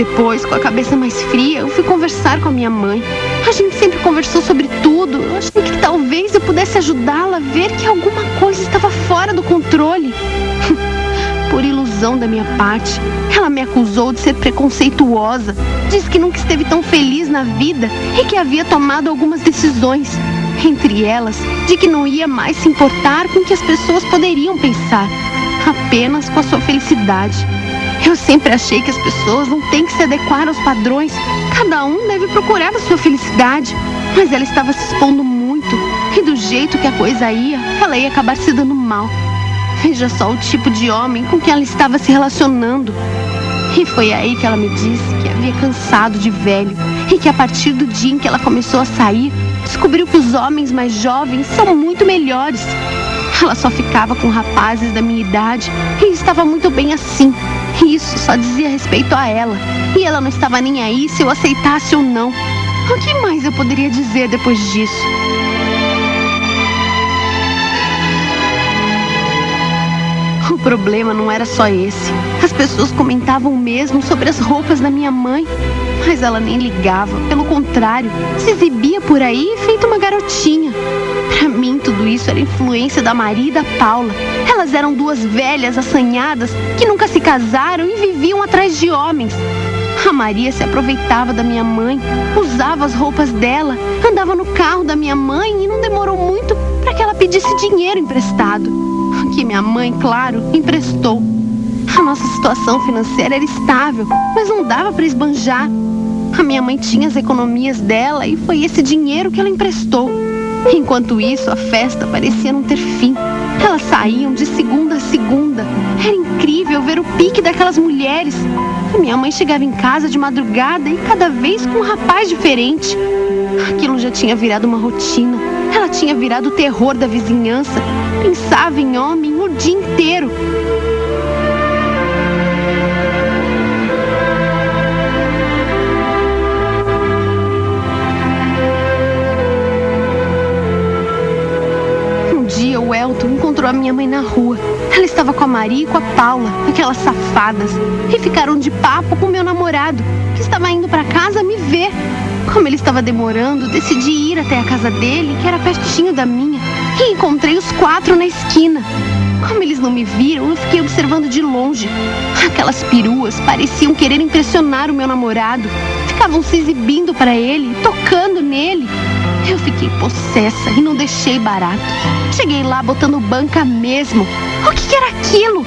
depois, com a cabeça mais fria, eu fui conversar com a minha mãe. A gente sempre conversou sobre tudo. Eu achei que talvez eu pudesse ajudá-la a ver que alguma coisa estava fora do controle. Por ilusão da minha parte, ela me acusou de ser preconceituosa. Disse que nunca esteve tão feliz na vida e que havia tomado algumas decisões. Entre elas, de que não ia mais se importar com o que as pessoas poderiam pensar, apenas com a sua felicidade. Eu sempre achei que as pessoas não têm que se adequar aos padrões. Cada um deve procurar a sua felicidade. Mas ela estava se expondo muito. E do jeito que a coisa ia, ela ia acabar se dando mal. Veja só o tipo de homem com quem ela estava se relacionando. E foi aí que ela me disse que havia cansado de velho. E que a partir do dia em que ela começou a sair, descobriu que os homens mais jovens são muito melhores. Ela só ficava com rapazes da minha idade e estava muito bem assim. Isso só dizia respeito a ela. E ela não estava nem aí se eu aceitasse ou não. O que mais eu poderia dizer depois disso? O problema não era só esse. As pessoas comentavam mesmo sobre as roupas da minha mãe. Mas ela nem ligava. Pelo contrário, se exibia por aí feito uma garotinha. Pra mim, tudo isso era influência da Maria e da Paula. Elas eram duas velhas assanhadas que nunca se casaram e viviam atrás de homens. A Maria se aproveitava da minha mãe, usava as roupas dela, andava no carro da minha mãe e não demorou muito para que ela pedisse dinheiro emprestado. Que minha mãe, claro, emprestou. A nossa situação financeira era estável, mas não dava para esbanjar. A minha mãe tinha as economias dela e foi esse dinheiro que ela emprestou. Enquanto isso, a festa parecia não ter fim. Elas saíam de segunda a segunda. Era incrível ver o pique daquelas mulheres. A minha mãe chegava em casa de madrugada e cada vez com um rapaz diferente. Aquilo já tinha virado uma rotina. Ela tinha virado o terror da vizinhança. Pensava em homem o dia inteiro. O Elton encontrou a minha mãe na rua. Ela estava com a Maria e com a Paula, aquelas safadas, e ficaram de papo com meu namorado, que estava indo para casa me ver. Como ele estava demorando, decidi ir até a casa dele, que era pertinho da minha, e encontrei os quatro na esquina. Como eles não me viram, eu fiquei observando de longe. Aquelas peruas pareciam querer impressionar o meu namorado. Ficavam se exibindo para ele, tocando nele. Eu fiquei possessa e não deixei barato. Cheguei lá botando banca mesmo. O que era aquilo?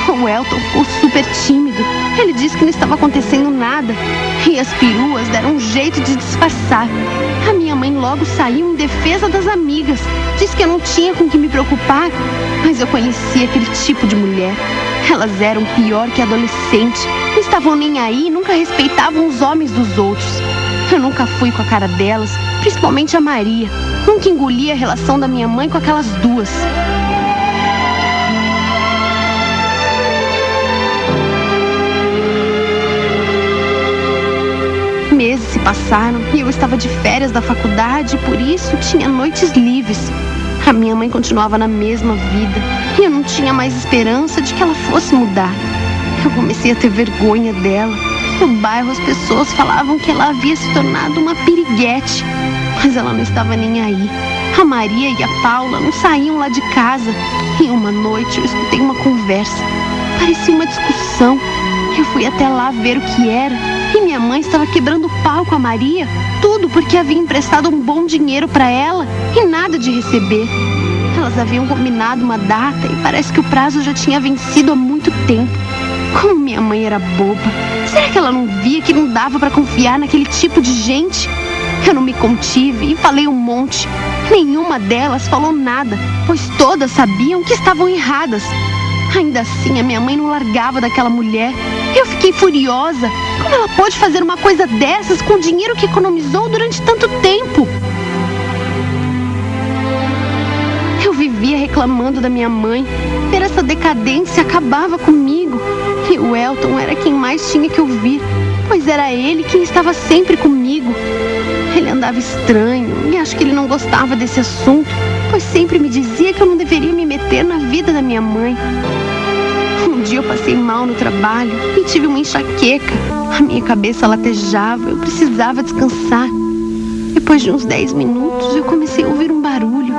O Elton ficou super tímido. Ele disse que não estava acontecendo nada. E as peruas deram um jeito de disfarçar. A minha mãe logo saiu em defesa das amigas. Disse que eu não tinha com que me preocupar. Mas eu conhecia aquele tipo de mulher. Elas eram pior que adolescente. Não estavam nem aí e nunca respeitavam os homens dos outros. Eu nunca fui com a cara delas, principalmente a Maria. Nunca engoli a relação da minha mãe com aquelas duas. Meses se passaram e eu estava de férias da faculdade e por isso tinha noites livres. A minha mãe continuava na mesma vida e eu não tinha mais esperança de que ela fosse mudar. Eu comecei a ter vergonha dela. No bairro as pessoas falavam que ela havia se tornado uma piriguete, mas ela não estava nem aí. A Maria e a Paula não saíam lá de casa. E uma noite eu escutei uma conversa. Parecia uma discussão. Eu fui até lá ver o que era. E minha mãe estava quebrando pau com a Maria. Tudo porque havia emprestado um bom dinheiro para ela e nada de receber. Elas haviam combinado uma data e parece que o prazo já tinha vencido há muito tempo. Como minha mãe era boba. Será que ela não via que não dava para confiar naquele tipo de gente? Eu não me contive e falei um monte. Nenhuma delas falou nada, pois todas sabiam que estavam erradas. Ainda assim, a minha mãe não largava daquela mulher. Eu fiquei furiosa. Como ela pode fazer uma coisa dessas com o dinheiro que economizou durante tanto tempo? Eu vivia reclamando da minha mãe. Ter essa decadência acabava comigo. E o Elton era quem mais tinha que ouvir, pois era ele quem estava sempre comigo. Ele andava estranho e acho que ele não gostava desse assunto, pois sempre me dizia que eu não deveria me meter na vida da minha mãe. Um dia eu passei mal no trabalho e tive uma enxaqueca. A minha cabeça latejava, eu precisava descansar. Depois de uns 10 minutos, eu comecei a ouvir um barulho.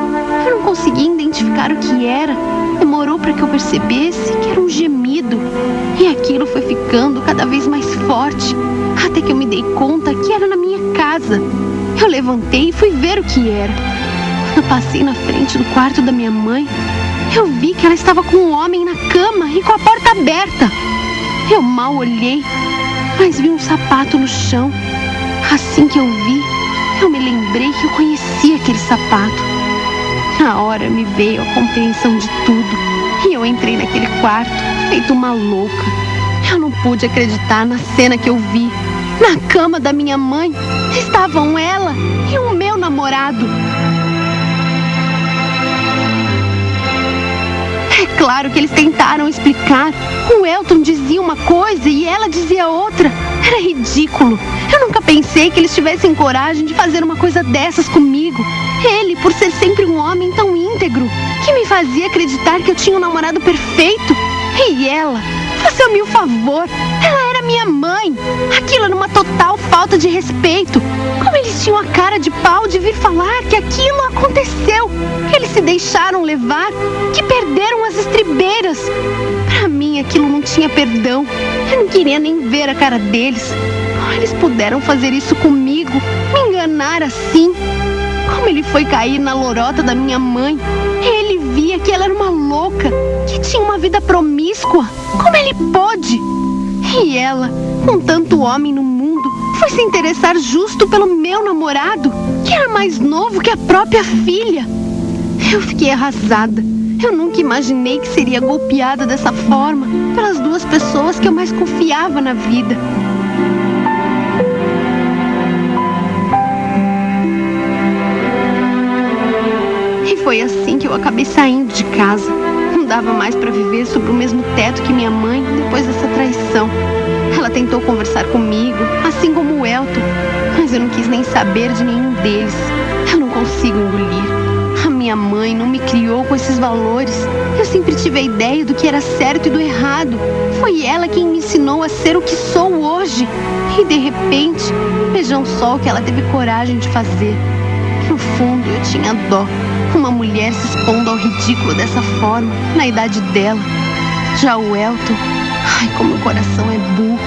Eu não conseguia identificar o que era. Demorou para que eu percebesse que era um gemido. E aquilo foi ficando cada vez mais forte, até que eu me dei conta que era na minha casa. Eu levantei e fui ver o que era. Quando eu passei na frente do quarto da minha mãe, eu vi que ela estava com um homem na cama e com a porta aberta. Eu mal olhei, mas vi um sapato no chão. Assim que eu vi, eu me lembrei que eu conhecia aquele sapato. Na hora me veio a compreensão de tudo e eu entrei naquele quarto, feito uma louca. Eu não pude acreditar na cena que eu vi. Na cama da minha mãe estavam ela e o meu namorado. É claro que eles tentaram explicar. O Elton dizia uma coisa e ela dizia outra. Era ridículo. Eu nunca pensei que eles tivessem coragem de fazer uma coisa dessas comigo. Ele, por ser sempre um homem tão íntegro, que me fazia acreditar que eu tinha um namorado perfeito. E ela, faça-me o favor, ela era minha mãe. Aquilo era uma total falta de respeito. Como eles tinham a cara de pau de vir falar que aquilo aconteceu, que eles se deixaram levar, que perderam as estribeiras. Pra mim aquilo não tinha perdão. Eu não queria nem ver a cara deles. Como eles puderam fazer isso comigo, me enganar assim? Como ele foi cair na lorota da minha mãe? Ele via que ela era uma louca, que tinha uma vida promíscua. Como ele pôde? E ela, com tanto homem no mundo, foi se interessar justo pelo meu namorado, que era mais novo que a própria filha. Eu fiquei arrasada. Eu nunca imaginei que seria golpeada dessa forma pelas duas pessoas que eu mais confiava na vida. E foi assim que eu acabei saindo de casa. Não dava mais para viver sob o mesmo teto que minha mãe depois dessa traição. Ela tentou conversar comigo, assim como o Elton, mas eu não quis nem saber de nenhum deles. Eu não consigo engolir. A minha mãe não me criou com esses valores. Eu sempre tive a ideia do que era certo e do errado. Foi ela quem me ensinou a ser o que sou hoje. E de repente, vejam só o que ela teve coragem de fazer. No fundo, eu tinha dó. Uma mulher se expondo ao ridículo dessa forma, na idade dela. Já o Elton, ai, como o coração é burro.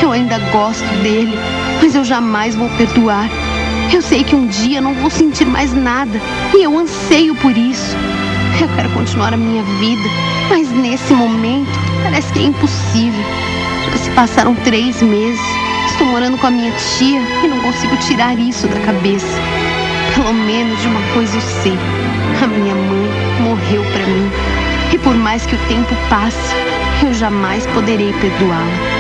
Eu ainda gosto dele, mas eu jamais vou perdoar. Eu sei que um dia não vou sentir mais nada, e eu anseio por isso. Eu quero continuar a minha vida, mas nesse momento parece que é impossível. Já se passaram 3 meses. Estou morando com a minha tia e não consigo tirar isso da cabeça. Pelo menos de uma coisa eu sei. A minha mãe morreu pra mim. E por mais que o tempo passe, eu jamais poderei perdoá-la.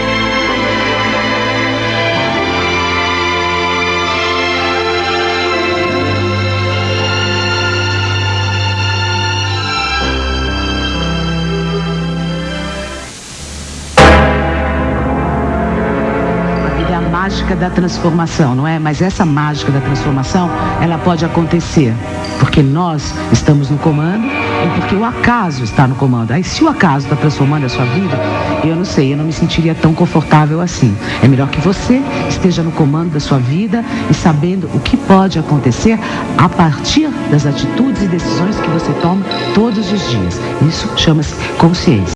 Mágica da transformação, não é? Mas essa mágica da transformação, ela pode acontecer porque nós estamos no comando e porque o acaso está no comando. Aí se o acaso está transformando a sua vida, eu não sei, eu não me sentiria tão confortável assim. É melhor que você esteja no comando da sua vida e sabendo o que pode acontecer a partir das atitudes e decisões que você toma todos os dias. Isso chama-se consciência.